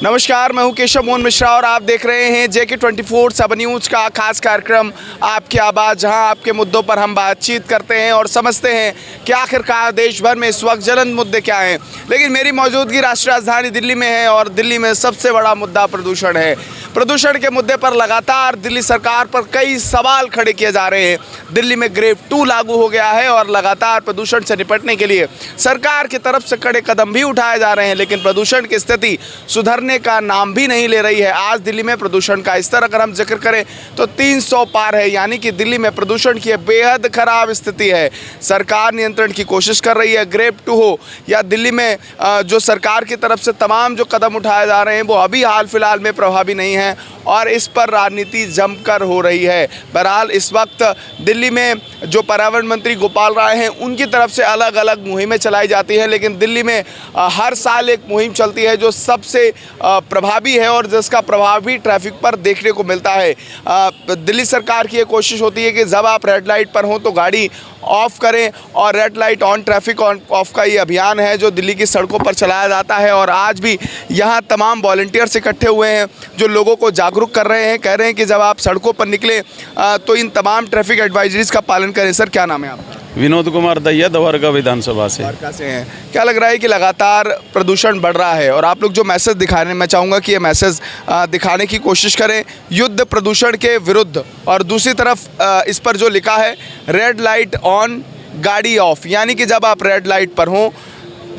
नमस्कार, मैं हूं केशव मोहन मिश्रा और आप देख रहे हैं JK24 सब न्यूज़ का खास कार्यक्रम आपकी आवाज़, जहां आपके मुद्दों पर हम बातचीत करते हैं और समझते हैं कि आखिरकार देश भर में इस वक्त ज्वलंत मुद्दे क्या हैं। लेकिन मेरी मौजूदगी राष्ट्रीय राजधानी दिल्ली में है और दिल्ली में सबसे बड़ा मुद्दा प्रदूषण है। प्रदूषण के मुद्दे पर लगातार दिल्ली सरकार पर कई सवाल खड़े किए जा रहे हैं। दिल्ली में ग्रेड 2 लागू हो गया है और लगातार प्रदूषण से निपटने के लिए सरकार की तरफ से कड़े कदम भी उठाए जा रहे हैं, लेकिन प्रदूषण की स्थिति सुधरने का नाम भी नहीं ले रही है। आज दिल्ली में प्रदूषण का स्तर अगर हम जिक्र करें तो 300 पार है, यानी कि दिल्ली में प्रदूषण की बेहद खराब स्थिति है। सरकार नियंत्रण की कोशिश कर रही है, ग्रेड 2 हो या दिल्ली में जो सरकार की तरफ से तमाम जो कदम उठाए जा रहे हैं वो अभी हाल फिलहाल में प्रभावी नहीं है और इस पर राजनीति जमकर हो रही है। बहरहाल इस वक्त दिल्ली में जो पर्यावरण मंत्री गोपाल राय हैं उनकी तरफ से अलग अलग मुहिमें चलाई जाती हैं, लेकिन दिल्ली में हर साल एक मुहिम चलती है जो सबसे प्रभावी है और जिसका प्रभाव भी ट्रैफिक पर देखने को मिलता है। दिल्ली सरकार की ये कोशिश होती है कि जब आप रेड लाइट पर हों तो गाड़ी ऑफ करें और red light on traffic on off का ये अभियान है जो दिल्ली की सड़कों पर चलाया जाता है। और आज भी यहाँ तमाम वॉलंटियर्स इकट्ठे हुए हैं जो लोगों को जागरूक कर रहे हैं, कह रहे हैं कि जब आप सड़कों पर निकले तो इन तमाम ट्रैफिक एडवाइजरीज का पालन करें। सर, क्या नाम है आपका? विनोद कुमार दहिया, द्वारका विधानसभा से। द्वारका से हैं। क्या लग रहा है कि लगातार प्रदूषण बढ़ रहा है और आप लोग जो मैसेज दिखा रहे हैं, मैं चाहूँगा कि ये मैसेज दिखाने की कोशिश करें, युद्ध प्रदूषण के विरुद्ध। और दूसरी तरफ इस पर जो लिखा है रेड लाइट ऑन गाड़ी ऑफ, यानी कि जब आप रेड लाइट पर हों,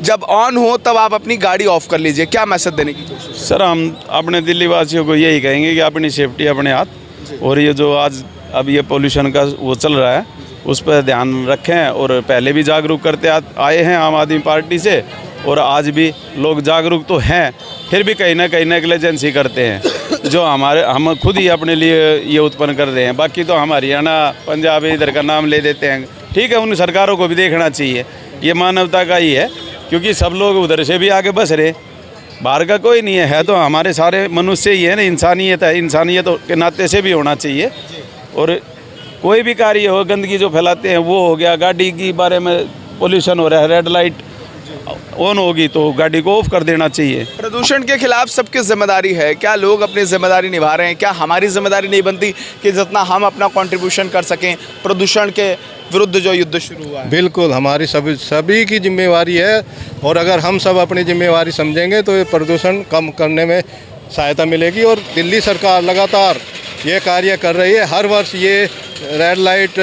जब ऑन हो तब आप अपनी गाड़ी ऑफ कर लीजिए। क्या मैसेज देने की कोशिश? सर, हम अपने दिल्ली वासियों को यही कहेंगे कि अपनी सेफ्टी अपने हाथ, और ये जो आज अब ये पोल्यूशन का वो चल रहा है उस पर ध्यान रखें। और पहले भी जागरूक करते आए हैं आम आदमी पार्टी से, और आज भी लोग जागरूक तो हैं, फिर भी कहीं ना कहीं नेग्लिजेंसी करते हैं जो हम खुद ही अपने लिए ये उत्पन्न कर रहे हैं। बाकी तो हम हरियाणा, पंजाब इधर का नाम ले देते हैं। ठीक है, उन सरकारों को भी देखना चाहिए, ये मानवता का ही है, क्योंकि सब लोग उधर से भी आगे बस रहे, बाहर का कोई नहीं है तो हमारे सारे मनुष्य ही है ना, इंसानियत है, इंसानियत के नाते से भी होना चाहिए। और कोई भी कार्य हो, गंदगी जो फैलाते हैं वो हो गया, गाड़ी की बारे में पोल्यूशन हो रहा है, रेड लाइट ऑन होगी तो गाड़ी को ऑफ कर देना चाहिए। प्रदूषण के खिलाफ सबकी जिम्मेदारी है, क्या लोग अपनी जिम्मेदारी निभा रहे हैं? क्या हमारी जिम्मेदारी नहीं बनती कि जितना हम अपना कंट्रीब्यूशन कर सकें प्रदूषण के विरुद्ध जो युद्ध शुरू हुआ है? बिल्कुल, हमारी सभी की जिम्मेवारी है, और अगर हम सब अपनी जिम्मेवारी समझेंगे तो ये प्रदूषण कम करने में सहायता मिलेगी। और दिल्ली सरकार लगातार ये कार्य कर रही है। हर वर्ष ये रेड लाइट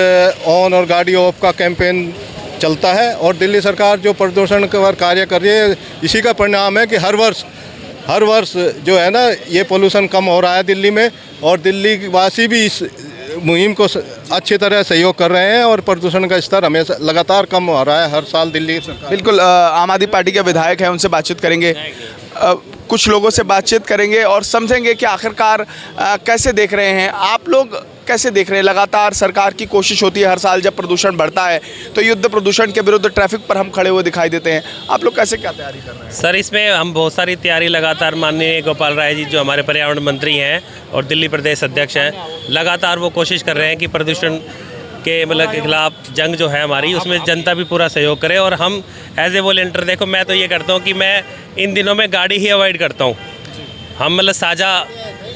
ऑन और गाड़ी ऑफ का कैंपेन चलता है, और दिल्ली सरकार जो प्रदूषण पर कार्य कर रही है इसी का परिणाम है कि हर वर्ष जो है ना ये पोल्यूशन कम हो रहा है दिल्ली में, और दिल्ली वासी भी इस मुहिम को अच्छी तरह सहयोग कर रहे हैं और प्रदूषण का स्तर हमेशा लगातार कम हो रहा है हर साल दिल्ली सरकार। बिल्कुल, आम आदमी पार्टी के विधायक हैं, उनसे बातचीत करेंगे, कुछ लोगों से बातचीत करेंगे और समझेंगे कि आखिरकार कैसे देख रहे हैं आप लोग, कैसे देख रहे हैं। लगातार सरकार की कोशिश होती है, हर साल जब प्रदूषण बढ़ता है तो युद्ध प्रदूषण के विरुद्ध ट्रैफिक पर हम खड़े हुए दिखाई देते हैं। आप लोग कैसे क्या तैयारी कर रहे हैं? सर, इसमें हम बहुत सारी तैयारी लगातार, माननीय गोपाल राय जी जो हमारे पर्यावरण मंत्री हैं और दिल्ली प्रदेश अध्यक्ष हैं, लगातार वो कोशिश कर रहे हैं कि प्रदूषण के के खिलाफ जंग जो है हमारी, उसमें जनता भी पूरा सहयोग करे। और हम एज ए वॉलंटियर, देखो मैं तो ये करता हूँ कि मैं इन दिनों में गाड़ी ही अवॉइड करता हूँ। हम साझा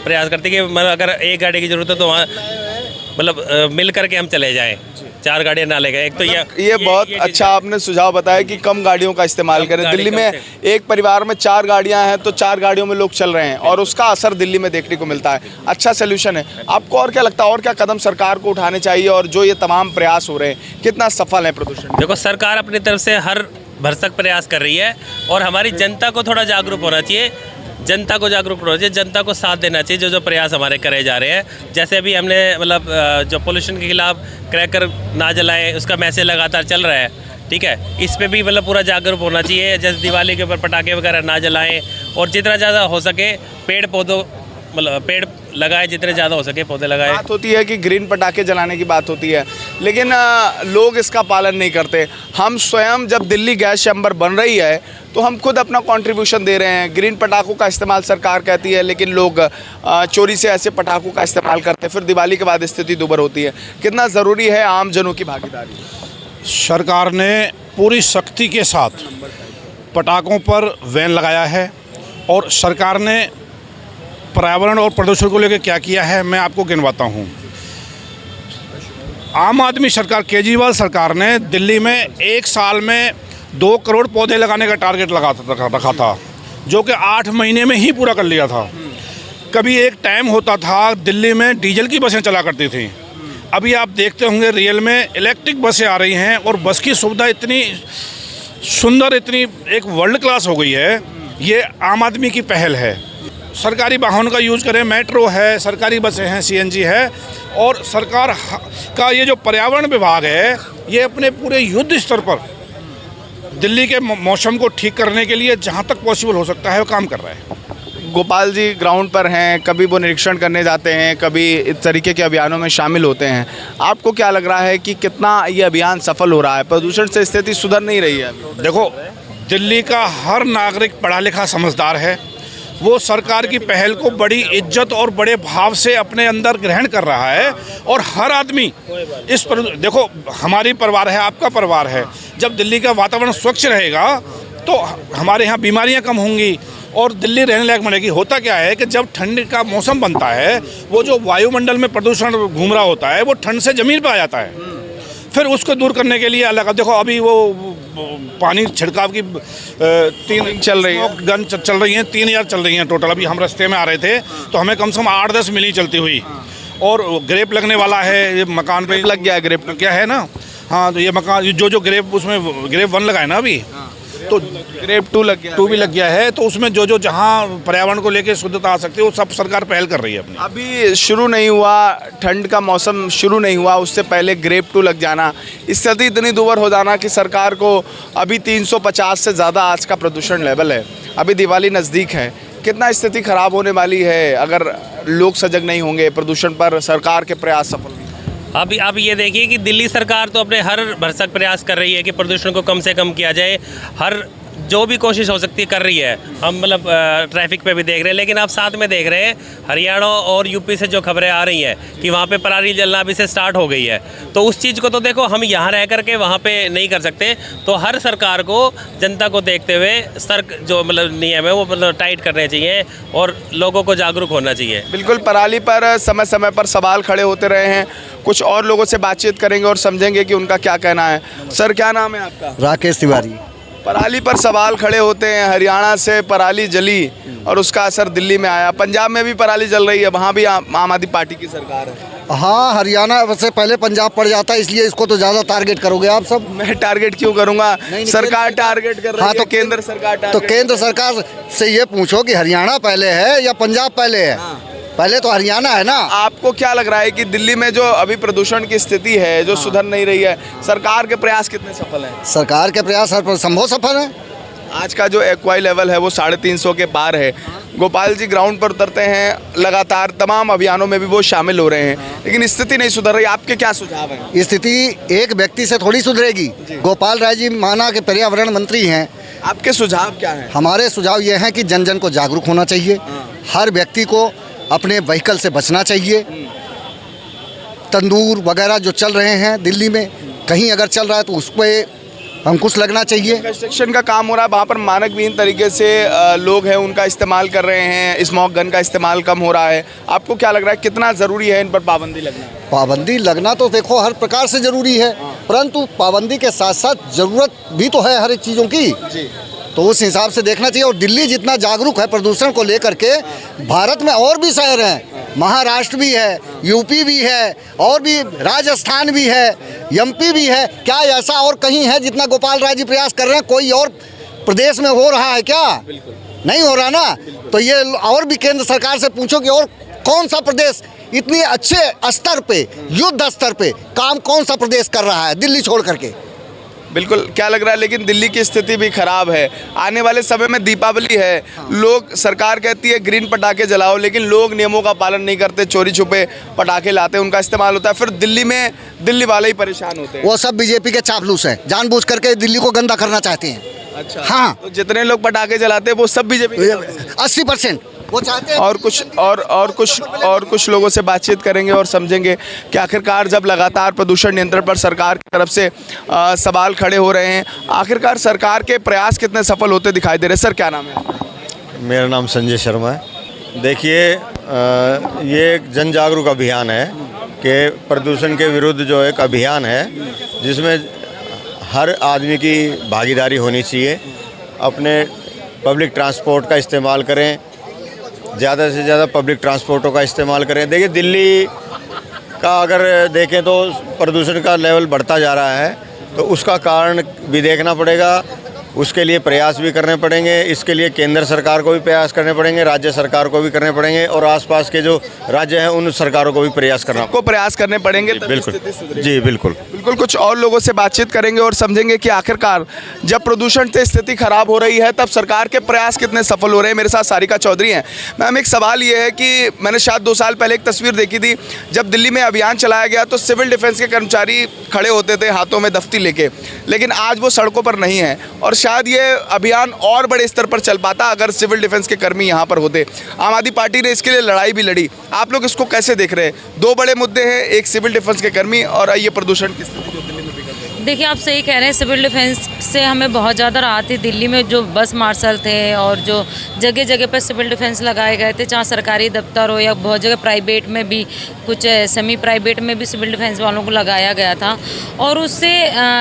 प्रयास करते हैं कि अगर एक गाड़ी की ज़रूरत है तो वहाँ मिल करके हम चले जाएं, 4 गाड़ियाँ ना ले गए। एक तो ये बहुत अच्छा आपने सुझाव बताया कि कम गाड़ियों का इस्तेमाल करें। दिल्ली में एक परिवार में 4 गाड़ियां हैं तो 4 गाड़ियों में लोग चल रहे हैं और उसका असर दिल्ली में देखने को मिलता है। अच्छा सलूशन है। आपको और क्या लगता है, और क्या कदम सरकार को उठाने चाहिए, और जो ये तमाम प्रयास हो रहे हैं कितना सफल है प्रदूषण? देखो, सरकार अपनी तरफ से हर भरसक प्रयास कर रही है और हमारी जनता को थोड़ा जागरूक होना चाहिए, जनता को जागरूक होना चाहिए, जनता को साथ देना चाहिए जो प्रयास हमारे करे जा रहे हैं। जैसे अभी हमने जो पोल्यूशन के खिलाफ क्रैकर ना जलाएं उसका मैसेज लगातार चल रहा है, ठीक है, इस पे भी मतलब पूरा जागरूक होना चाहिए। जैसे दिवाली के ऊपर पटाखे वगैरह ना जलाएं और जितना ज़्यादा हो सके पेड़ पौधों पेड़ लगाए, जितने ज़्यादा हो सके पौधे लगाए। बात होती है कि ग्रीन पटाखे जलाने की बात होती है, लेकिन लोग इसका पालन नहीं करते। हम स्वयं जब दिल्ली गैस चैम्बर बन रही है तो हम खुद अपना कंट्रीब्यूशन दे रहे हैं। ग्रीन पटाखों का इस्तेमाल सरकार कहती है, लेकिन लोग चोरी से ऐसे पटाखों का इस्तेमाल करते हैं, फिर दिवाली के बाद स्थिति दुभर होती है। कितना ज़रूरी है आम जनों की भागीदारी? सरकार ने पूरी सख्ती के साथ पटाखों पर बैन लगाया है और सरकार ने पर्यावरण और प्रदूषण को लेकर क्या किया है मैं आपको गिनवाता हूँ। आम आदमी सरकार, केजरीवाल सरकार ने दिल्ली में 1 साल में 2 करोड़ पौधे लगाने का टारगेट रखा था, जो कि 8 महीने में ही पूरा कर लिया था। कभी एक टाइम होता था दिल्ली में डीजल की बसें चला करती थी, अभी आप देखते होंगे रियल में इलेक्ट्रिक बसें आ रही हैं और बस की सुविधा इतनी सुंदर, इतनी एक वर्ल्ड क्लास हो गई है। ये आम आदमी की पहल है। सरकारी वाहनों का यूज़ करें, मेट्रो है, सरकारी बसें हैं, सीएनजी है, और सरकार का ये जो पर्यावरण विभाग है ये अपने पूरे युद्ध स्तर पर दिल्ली के मौसम को ठीक करने के लिए जहाँ तक पॉसिबल हो सकता है वो काम कर रहा है। गोपाल जी ग्राउंड पर हैं, कभी वो निरीक्षण करने जाते हैं, कभी इस तरीके के अभियानों में शामिल होते हैं। आपको क्या लग रहा है कि कितना ये अभियान सफल हो रहा है? प्रदूषण से स्थिति सुधर नहीं रही है अभी? देखो, दिल्ली का हर नागरिक पढ़ा लिखा समझदार है, वो सरकार की पहल को बड़ी इज्जत और बड़े भाव से अपने अंदर ग्रहण कर रहा है। और हर आदमी इस पर, देखो हमारी परिवार है, आपका परिवार है, जब दिल्ली का वातावरण स्वच्छ रहेगा तो हमारे यहाँ बीमारियाँ कम होंगी और दिल्ली रहने लायक बनेगी। होता क्या है कि जब ठंड का मौसम बनता है, वो जो वायुमंडल में प्रदूषण घूम रहा होता है वो ठंड से ज़मीन पर आ जाता है, फिर उसको दूर करने के लिए अलग, देखो अभी वो पानी छिड़काव की 3 चल रही है, गन चल रही हैं, 3000 चल रही हैं टोटल। अभी हम रास्ते में आ रहे थे तो हमें कम से कम 8-10 मिली चलती हुई। और ग्रेप लगने वाला है, ये मकान पे लग गया है ग्रेप, क्या है ना। हाँ, तो ये मकान जो ग्रेप, उसमें ग्रेप 1 लगा है ना अभी, तो ग्रेप 2 लग गया, 2 भी लग गया है। तो उसमें जो जहाँ पर्यावरण को लेकर शुद्धता आ सकती है वो सब सरकार पहल कर रही है अपनी। अभी शुरू नहीं हुआ, ठंड का मौसम शुरू नहीं हुआ, उससे पहले ग्रेप 2 लग जाना, स्थिति इतनी दूर हो जाना कि सरकार को अभी 350 से ज़्यादा आज का प्रदूषण लेवल है। अभी दिवाली नज़दीक है, कितना स्थिति खराब होने वाली है अगर लोग सजग नहीं होंगे, प्रदूषण पर सरकार के प्रयास सफल नहीं। अभी आप ये देखिए कि दिल्ली सरकार तो अपने हर भरसक प्रयास कर रही है कि प्रदूषण को कम से कम किया जाए, हर जो भी कोशिश हो सकती है कर रही है। हम मतलब ट्रैफिक पे भी देख रहे हैं, लेकिन आप साथ में देख रहे हैं हरियाणा और यूपी से जो खबरें आ रही हैं कि वहाँ पे पराली जलना अभी से स्टार्ट हो गई है। तो उस चीज़ को तो देखो हम यहाँ रह करके वहाँ पे नहीं कर सकते, तो हर सरकार को जनता को देखते हुए सख्त जो मतलब नियम है वो मतलब टाइट करने चाहिए और लोगों को जागरूक होना चाहिए। बिल्कुल, पराली पर समय समय पर सवाल खड़े होते रहे हैं। कुछ और लोगों से बातचीत करेंगे और समझेंगे कि उनका क्या कहना है। सर, क्या नाम है आपका? राकेश तिवारी। पराली पर सवाल खड़े होते हैं, हरियाणा से पराली जली और उसका असर दिल्ली में आया, पंजाब में भी पराली जल रही है, वहाँ भी आम आदमी पार्टी की सरकार है। हाँ, हरियाणा से पहले पंजाब पड़ जाता है, इसलिए इसको तो ज़्यादा टारगेट करोगे आप सब। मैं टारगेट क्यों करूँगा? सरकार टारगेट कर रही हाँ, है, केंद्र सरकार तो केंद्र सरकार से ये पूछो कि हरियाणा पहले है या पंजाब पहले है। पहले तो हरियाणा है ना। आपको क्या लग रहा है कि दिल्ली में जो अभी प्रदूषण की स्थिति है, जो सुधर नहीं रही है, सरकार के प्रयास कितने सफल हैं? सरकार के प्रयास हर संभव सफल है। आज का जो एक्वाई लेवल है वो 350 के पार है। गोपाल जी ग्राउंड पर उतरते हैं, लगातार तमाम अभियानों में भी वो शामिल हो रहे हैं, लेकिन स्थिति नहीं सुधर रही। आपके क्या सुझाव हैं? स्थिति एक व्यक्ति से थोड़ी सुधरेगी। गोपाल राय जी माना के पर्यावरण मंत्री हैं। आपके सुझाव क्या हैं? हमारे सुझाव ये हैं कि जन जन को जागरूक होना चाहिए, हर व्यक्ति को अपने व्हीकल से बचना चाहिए। तंदूर वगैरह जो चल रहे हैं दिल्ली में, कहीं अगर चल रहा है तो उस पर अंकुश लगना चाहिए। कंस्ट्रक्शन का काम हो रहा है, वहाँ पर मानक विहीन तरीके से लोग हैं उनका इस्तेमाल कर रहे हैं, स्मोक गन का इस्तेमाल कम हो रहा है। आपको क्या लग रहा है कितना ज़रूरी है इन पर पाबंदी लगना? पाबंदी लगना तो देखो हर प्रकार से ज़रूरी है, परंतु पाबंदी के साथ साथ ज़रूरत भी तो है हर एक चीज़ों की जी। तो उस हिसाब से देखना चाहिए। और दिल्ली जितना जागरूक है प्रदूषण को लेकर के, भारत में और भी शहर हैं, महाराष्ट्र भी है, यूपी भी है, और भी राजस्थान भी है, एमपी भी है। क्या ऐसा और कहीं है जितना गोपाल राय जी प्रयास कर रहे हैं? कोई और प्रदेश में हो रहा है क्या? नहीं हो रहा ना। तो ये और भी केंद्र सरकार से पूछो कि और कौन सा प्रदेश इतने अच्छे स्तर पे, युद्ध स्तर पे काम कौन सा प्रदेश कर रहा है दिल्ली छोड़ करके? बिल्कुल, क्या लग रहा है? लेकिन दिल्ली की स्थिति भी खराब है। आने वाले समय में दीपावली है, लोग, सरकार कहती है ग्रीन पटाखे जलाओ, लेकिन लोग नियमों का पालन नहीं करते, चोरी छुपे पटाखे लाते, उनका इस्तेमाल होता है, फिर दिल्ली में दिल्ली वाले ही परेशान होते हैं। वो सब बीजेपी के चापलूस हैं, जानबूझ करके दिल्ली को गंदा करना चाहते हैं। अच्छा, हाँ, तो जितने लोग पटाखे जलाते हैं वो सब बीजेपी 80% वो चाहते हैं। और कुछ लोगों से बातचीत करेंगे और समझेंगे कि आखिरकार जब लगातार प्रदूषण नियंत्रण पर सरकार की तरफ से सवाल खड़े हो रहे हैं, आखिरकार सरकार के प्रयास कितने सफल होते दिखाई दे रहे हैं। सर, क्या नाम है? मेरा नाम संजय शर्मा है। देखिए ये एक जन जागरूक अभियान है कि प्रदूषण के विरुद्ध जो एक अभियान है जिसमें हर आदमी की भागीदारी होनी चाहिए। अपने पब्लिक ट्रांसपोर्ट का इस्तेमाल करें, ज़्यादा से ज़्यादा पब्लिक ट्रांसपोर्टों का इस्तेमाल करें। देखिए दिल्ली का अगर देखें तो प्रदूषण का लेवल बढ़ता जा रहा है, तो उसका कारण भी देखना पड़ेगा, उसके लिए प्रयास भी करने पड़ेंगे। इसके लिए केंद्र सरकार को भी प्रयास करने पड़ेंगे, राज्य सरकार को भी करने पड़ेंगे और आसपास के जो राज्य हैं उन सरकारों को भी प्रयास करने पड़ेंगे। बिल्कुल जी, बिल्कुल। कुछ और लोगों से बातचीत करेंगे और समझेंगे कि आखिरकार जब प्रदूषण से स्थिति खराब हो रही है तब सरकार के प्रयास कितने सफल हो रहे हैं। मेरे साथ सारिका चौधरी हैं। मैम, एक सवाल ये है कि मैंने शायद 2 साल पहले एक तस्वीर देखी थी, जब दिल्ली में अभियान चलाया गया तो सिविल डिफेंस के कर्मचारी खड़े होते थे हाथों में दफ्ती लेके, लेकिन आज वो सड़कों पर नहीं है और शायद ये अभियान और बड़े स्तर पर चल पाता अगर सिविल डिफेंस के कर्मी यहाँ पर होते। आम आदमी पार्टी ने इसके लिए लड़ाई भी लड़ी। आप लोग इसको कैसे देख रहे हैं? 2 बड़े मुद्दे हैं, एक सिविल डिफेंस के कर्मी और ये प्रदूषण की स्थिति जो दिल्ली में बिगड़ रही है। देखिए, आप सही कह रहे हैं। सिविल डिफेंस से हमें बहुत ज़्यादा राहत थी। दिल्ली में जो बस मार्शल थे और जो जगह जगह पर सिविल डिफेंस लगाए गए थे, चाहे सरकारी दफ्तर हो या बहुत जगह प्राइवेट में भी, कुछ सेमी प्राइवेट में भी सिविल डिफेंस वालों को लगाया गया था। और उससे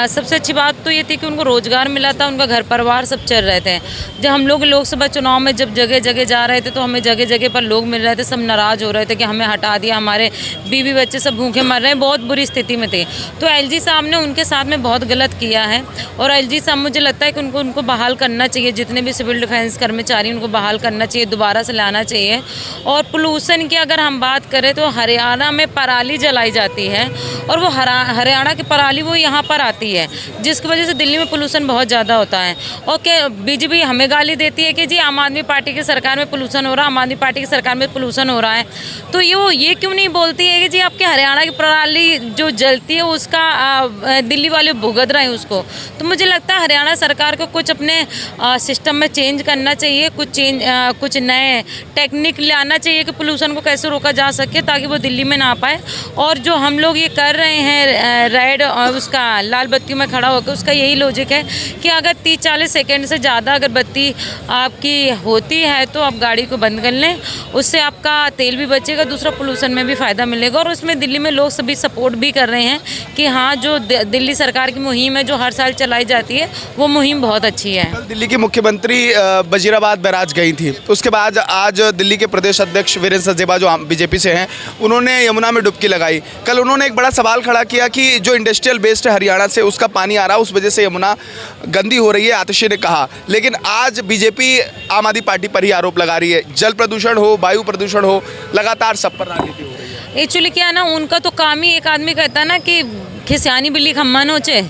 सबसे अच्छी बात तो ये थी कि उनको रोज़गार मिला था, उनका घर परिवार सब चल रहे थे। जब हम लोग लोकसभा चुनाव में जब जगह जगह जा रहे थे तो हमें जगह जगह पर लोग मिल रहे थे, सब नाराज़ हो रहे थे कि हमें हटा दिया, हमारे बीवी बच्चे सब भूखे मर रहे हैं, बहुत बुरी स्थिति में थे। तो एलजी साहब ने उनके साथ में बहुत गलत किया है और एलजी साहब, मुझे लगता है कि उनको बहाल करना चाहिए। जितने भी सिविल डिफेंस कर्मचारी उनको बहाल करना चाहिए, दोबारा से लाना चाहिए। और पोल्यूशन की अगर हम बात करें तो हरियाणा में पराली जलाई जाती है और वो हरियाणा की पराली वो यहाँ पर आती है, जिसकी वजह से दिल्ली में पोल्यूशन बहुत ज़्यादा होता है। और क्या बीजेपी हमें गाली देती है कि जी आम आदमी पार्टी की सरकार में पोल्यूशन हो रहा है, आम आदमी पार्टी की सरकार में पोल्यूशन हो रहा है, तो ये क्यों नहीं बोलती है कि जी आपके हरियाणा की पराली जो जलती है उसका दिल्ली वाले भुगत रहे हैं उसको। तो मुझे लगता है हरियाणा सरकार को कुछ अपने सिस्टम में चेंज करना चाहिए, कुछ नए टेक्निक लाना चाहिए कि पोल्यूशन को कैसे रोका जा सके ताकि वो दिल्ली में ना पाए। और जो हम लोग ये कर रहे हैं रेड और उसका लाल बत्ती में खड़ा होकर, उसका यही लॉजिक है कि अगर 30-40 सेकेंड से ज़्यादा अगर बत्ती आपकी होती है तो आप गाड़ी को बंद कर लें, उससे आपका तेल भी बचेगा, दूसरा पोल्यूशन में भी फ़ायदा मिलेगा। और उसमें दिल्ली में लोग सभी सपोर्ट भी कर रहे हैं कि हाँ, जो दिल्ली सरकार की मुहिम है जो हर साल चलाई जाती है वो मुहिम बहुत अच्छी है। कल दिल्ली की मुख्यमंत्री वजीराबाद बैराज गई थी, उसके बाद आज दिल्ली के प्रदेश अध्यक्ष वीरेंद्र सचदेवा जो बीजेपी से हैं उन्होंने यमुना में डुबकी लगाई। कल उन्होंने एक बड़ा सवाल खड़ा किया कि जो इंडस्ट्रियल वेस्ट है हरियाणा से उसका पानी आ रहा है, उस वजह से यमुना गंदी हो रही है, आतिशी ने कहा। लेकिन आज बीजेपी आम आदमी पार्टी पर ही आरोप लगा रही है, जल प्रदूषण हो, वायु प्रदूषण हो, लगातार सब पर राजनीति हो रही है। एक्चुअली क्या है ना, उनका तो काम ही, एक आदमी कहता है ना कि खिसियानी बिल्ली खम्मा नोचे,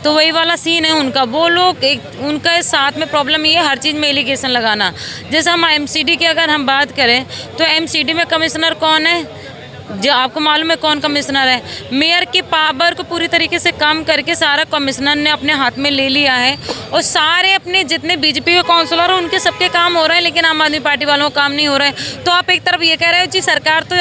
तो वही वाला सीन है उनका। वो लोग उनका साथ में प्रॉब्लम ये है हर चीज़ में एलिगेशन लगाना। जैसे हम एमसीडी की अगर हम बात करें तो एमसीडी में कमिश्नर कौन है, जो आपको मालूम है कौन कमिश्नर है? मेयर की पावर को पूरी तरीके से कम करके सारा कमिश्नर ने अपने हाथ में ले लिया है और सारे अपने जितने बीजेपी के काउंसलर हैं उनके सबके काम हो रहे हैं, लेकिन आम आदमी पार्टी वालों का काम नहीं हो रहा है। तो आप एक तरफ ये कह रहे हो जी सरकार तो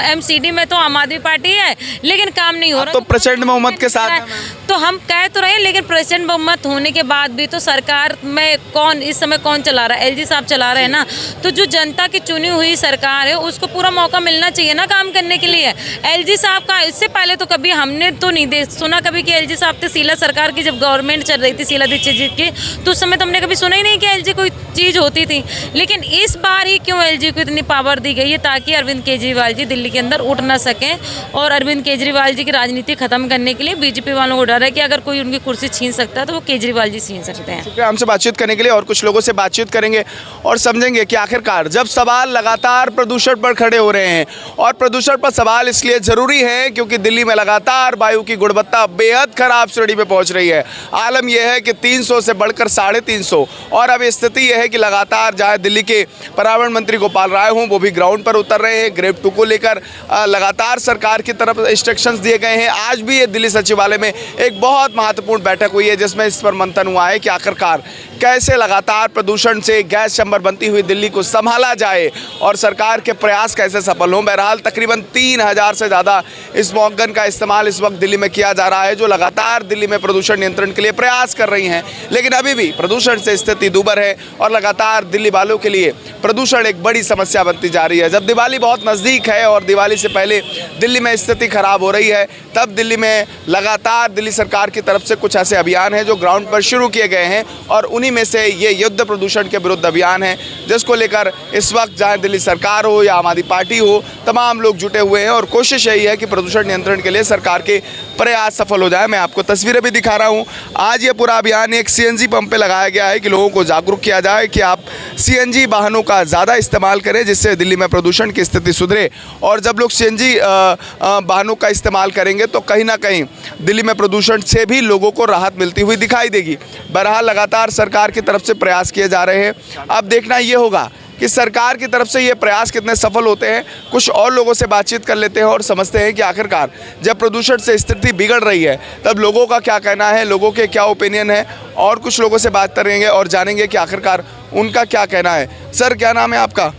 एमसीडी में तो आम आदमी पार्टी है लेकिन काम नहीं हो रहा, तो प्रचंड बहुमत के साथ तो हम कह तो रहे, लेकिन प्रचंड बहुमत होने के बाद भी तो सरकार में कौन इस समय कौन चला रहा है? एलजी साहब चला रहे हैं ना। तो जो जनता की चुनी हुई सरकार है उसको पूरा मौका मिलना चाहिए ना काम करने के लिए। एलजी साहब का इससे पहले तो कभी हमने तो नहीं सुना कभी कि एलजी साहब थे शीला सरकार की, जब गवर्नमेंट चल रही थी शीला दीक्षित जी की, तो उस समय तो हमने कभी सुना ही नहीं कि एलजी कोई चीज़ होती थी। लेकिन इस बार ही क्यों एलजी को इतनी पावर दी गई है ताकि अरविंद केजरीवाल जी दिल्ली के अंदर उठ ना सकें। और अरविंद केजरीवाल जी की राजनीति खत्म करने के लिए बीजेपी वालों को डर है कि अगर कोई उनकी कुर्सी छीन सकता है तो वो केजरीवाल जी छीन सकते हैं। शुक्रिया हमसे बातचीत करने के लिए। और कुछ लोगों से बातचीत करेंगे और समझेंगे कि आखिरकार जब सवाल लगातार प्रदूषण पर खड़े हो रहे हैं, और प्रदूषण पर सवाल इसलिए जरूरी है क्योंकि दिल्ली में लगातार वायु की गुणवत्ता बेहद खराब श्रेणी में पहुंच रही है। आलम यह है कि 300 से बढ़कर 350, और अब स्थिति यह है कि लगातार जहां दिल्ली के पर्यावरण मंत्री गोपाल राय हों वो भी ग्राउंड पर उतर रहे हैं, ग्रेड 2 को लेकर लगातार सरकार की तरफ इंस्ट्रक्शंस दिए गए हैं। आज भी ये दिल्ली सचिवालय में एक बहुत महत्वपूर्ण बैठक हुई है जिसमें इस पर मंथन हुआ है कि आखिरकार कैसे लगातार प्रदूषण से गैस चैम्बर बनती हुई दिल्ली को संभाला जाए और सरकार के प्रयास कैसे सफल हों। बहरहाल तकरीबन 3000 से ज़्यादा स्मॉग गन का इस्तेमाल इस वक्त दिल्ली में किया जा रहा है, जो लगातार दिल्ली में प्रदूषण नियंत्रण के लिए प्रयास कर रही हैं। लेकिन अभी भी प्रदूषण से स्थिति दूभर है और लगातार दिल्ली वालों के लिए प्रदूषण एक बड़ी समस्या बनती जा रही है। जब दिवाली बहुत नज़दीक है और दिवाली से पहले दिल्ली में स्थिति खराब हो रही है, तब दिल्ली में लगातार दिल्ली सरकार की तरफ से कुछ ऐसे अभियान हैं जो ग्राउंड पर शुरू किए गए हैं और उन्हीं में से ये युद्ध प्रदूषण के विरुद्ध अभियान है, जिसको लेकर इस वक्त चाहे दिल्ली सरकार हो या आम आदमी पार्टी हो, तमाम लोग जुटे हुए हैं और कोशिश यही है कि प्रदूषण नियंत्रण के लिए सरकार के प्रयास सफल हो जाए। मैं आपको तस्वीरें भी दिखा रहा हूँ। आज ये पूरा अभियान एक सीएनजी पंप पे लगाया गया है कि लोगों को जागरूक किया जाए कि आप सीएनजी वाहनों का ज़्यादा इस्तेमाल करें, जिससे दिल्ली में प्रदूषण की स्थिति सुधरे। और जब लोग सीएनजी वाहनों का इस्तेमाल करेंगे तो कहीं ना कहीं दिल्ली में प्रदूषण से भी लोगों को राहत मिलती हुई दिखाई देगी। बहरहाल लगातार सरकार की तरफ से प्रयास किए जा रहे हैं। अब देखना ये होगा कि सरकार की तरफ से ये प्रयास कितने सफल होते हैं। कुछ और लोगों से बातचीत कर लेते हैं और समझते हैं कि आखिरकार जब प्रदूषण से स्थिति बिगड़ रही है तब लोगों का क्या कहना है, लोगों के क्या ओपिनियन है। और कुछ लोगों से बात करेंगे और जानेंगे कि आखिरकार उनका क्या कहना है। सर, क्या नाम है आपका?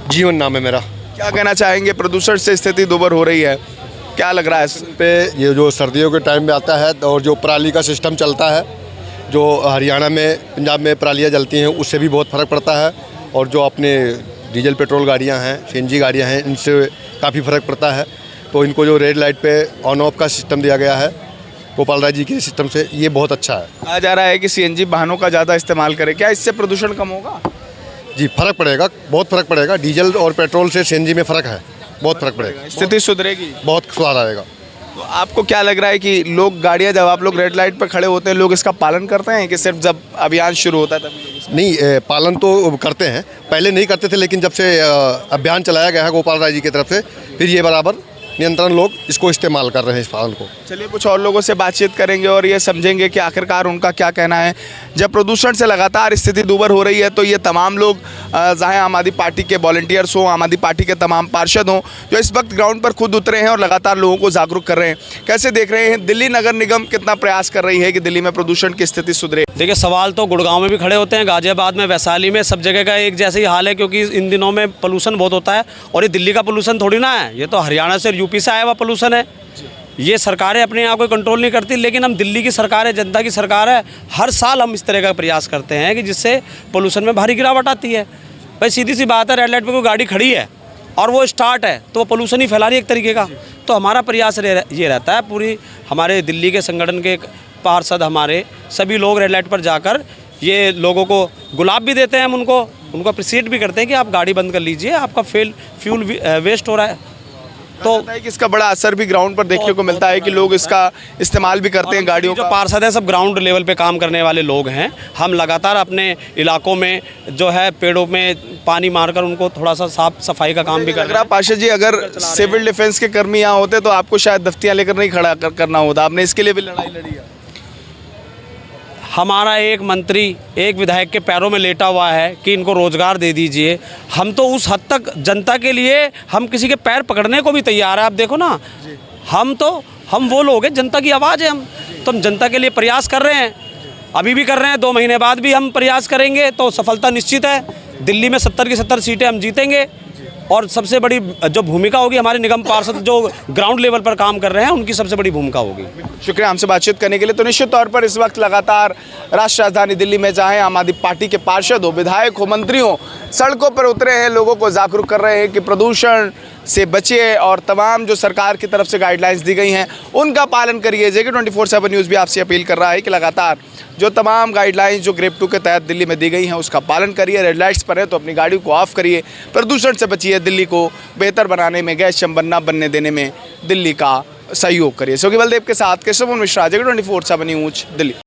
जीवन नाम है मेरा। क्या कहना चाहेंगे? प्रदूषण से स्थिति दूभर हो रही है, क्या लग रहा है इस पे? ये जो सर्दियों के टाइम में आता है और जो पराली का सिस्टम चलता है, जो हरियाणा में पंजाब में परालियाँ जलती हैं, उससे भी बहुत फ़र्क पड़ता है। और जो अपने डीजल पेट्रोल गाड़ियां हैं, सीएनजी गाड़ियां हैं, इनसे काफ़ी फ़र्क पड़ता है। तो इनको जो रेड लाइट पे ऑन ऑफ का सिस्टम दिया गया है गोपाल राय जी के सिस्टम से, ये बहुत अच्छा है। कहा जा रहा है कि सीएनजी वाहनों का ज़्यादा इस्तेमाल करें, क्या इससे प्रदूषण कम होगा? जी, फ़र्क पड़ेगा, बहुत फ़र्क पड़ेगा। डीजल और पेट्रोल से सीएनजी में फ़र्क है, बहुत फ़र्क पड़ेगा। स्थिति सुधरेगी, बहुत सुधार आएगा। तो आपको क्या लग रहा है कि लोग गाड़ियां, जब आप लोग रेड लाइट पर खड़े होते हैं, लोग इसका पालन करते हैं कि सिर्फ जब अभियान शुरू होता है तब? नहीं, पालन तो करते हैं, पहले नहीं करते थे, लेकिन जब से अभियान चलाया गया है गोपाल राय जी की तरफ से, फिर ये बराबर नियंत्रण लोग इसको इस्तेमाल कर रहे हैं, इस पालन को। चलिए कुछ और लोगों से बातचीत करेंगे और ये समझेंगे कि आखिरकार उनका क्या कहना है। जब प्रदूषण से लगातार स्थिति दूभर हो रही है तो ये तमाम लोग, चाहे आम आदमी पार्टी के वॉलंटियर्स हों, आम आदमी पार्टी के तमाम पार्षद हों, जो इस वक्त ग्राउंड पर खुद उतरे हैं और लगातार लोगों को जागरूक कर रहे हैं। कैसे देख रहे हैं दिल्ली नगर निगम कितना प्रयास कर रही है कि दिल्ली में प्रदूषण की स्थिति सुधरे? देखिए, सवाल तो गुड़गांव में भी खड़े होते हैं, गाजियाबाद में, वैशाली में, सब जगह का एक जैसे ही हाल है, क्योंकि इन दिनों में पोल्यूशन बहुत होता है। और ये दिल्ली का पोल्यूशन थोड़ी ना है, ये तो हरियाणा से और यूपी से आया हुआ पोल्यूशन है। ये सरकारें अपने आप को कंट्रोल नहीं करती, लेकिन हम दिल्ली की सरकार है, जनता की सरकार है। हर साल हम इस तरह का प्रयास करते हैं कि जिससे पोल्यूशन में भारी गिरावट आती है। भाई सीधी सी बात है, रेड लाइट पे कोई गाड़ी खड़ी है और वो स्टार्ट है तो वो पोल्यूशन ही फैला रही है एक तरीके का। तो हमारा प्रयास ये रहता है, पूरी हमारे दिल्ली के संगठन के पार्षद, हमारे सभी लोग रेड लाइट पर जाकर ये लोगों को गुलाब भी देते हैं, हम उनको अप्रिशिएट भी करते हैं कि आप गाड़ी बंद कर लीजिए, आपका फ्यूल वेस्ट हो रहा है। तो कि इसका बड़ा असर भी ग्राउंड पर देखने को मिलता है कि लोग इसका इस्तेमाल भी करते हैं गाड़ियों जो पार्षद है सब ग्राउंड लेवल पे काम करने वाले लोग हैं। हम लगातार अपने इलाकों में जो है पेड़ों में पानी मारकर उनको थोड़ा सा साफ सफाई का काम भी कर रहे हैं। पार्षद जी, अगर सिविल डिफेंस के कर्मी यहाँ होते तो आपको शायद दफ्तियाँ लेकर नहीं खड़ा करना होता, आपने इसके लिए भी लड़ाई लड़ी है। हमारा एक मंत्री एक विधायक के पैरों में लेटा हुआ है कि इनको रोज़गार दे दीजिए। हम तो उस हद तक जनता के लिए हम किसी के पैर पकड़ने को भी तैयार है। आप देखो ना, हम वो लोग हैं, जनता की आवाज़ है हम जनता के लिए प्रयास कर रहे हैं, अभी भी कर रहे हैं, 2 महीने बाद भी हम प्रयास करेंगे तो सफलता निश्चित है। दिल्ली में 70 की 70 सीटें हम जीतेंगे और सबसे बड़ी जो भूमिका होगी हमारे निगम पार्षद जो ग्राउंड लेवल पर काम कर रहे हैं उनकी सबसे बड़ी भूमिका होगी। शुक्रिया हमसे बातचीत करने के लिए। तो निश्चित तौर पर इस वक्त लगातार राष्ट्रीय राजधानी दिल्ली में चाहे आम आदमी पार्टी के पार्षद हो, विधायक हो, मंत्री हो, सड़कों पर उतरे हैं, लोगों को जागरूक कर रहे हैं कि प्रदूषण से बचिए और तमाम जो सरकार की तरफ से गाइडलाइंस दी गई हैं उनका पालन करिए। जेके 24/7 न्यूज़ भी आपसे अपील कर रहा है कि लगातार जो तमाम गाइडलाइंस जो ग्रेड 2 के तहत दिल्ली में दी गई हैं उसका पालन करिए। रेड लाइट्स पर है तो अपनी गाड़ी को ऑफ करिए, प्रदूषण से बचिए, दिल्ली को बेहतर बनाने में, गैस चैम्बर न बनने देने में दिल्ली का सहयोग करिए। सोगी बलदेव के साथ केशव मिश्रा, जेके 24/7 न्यूज़, दिल्ली।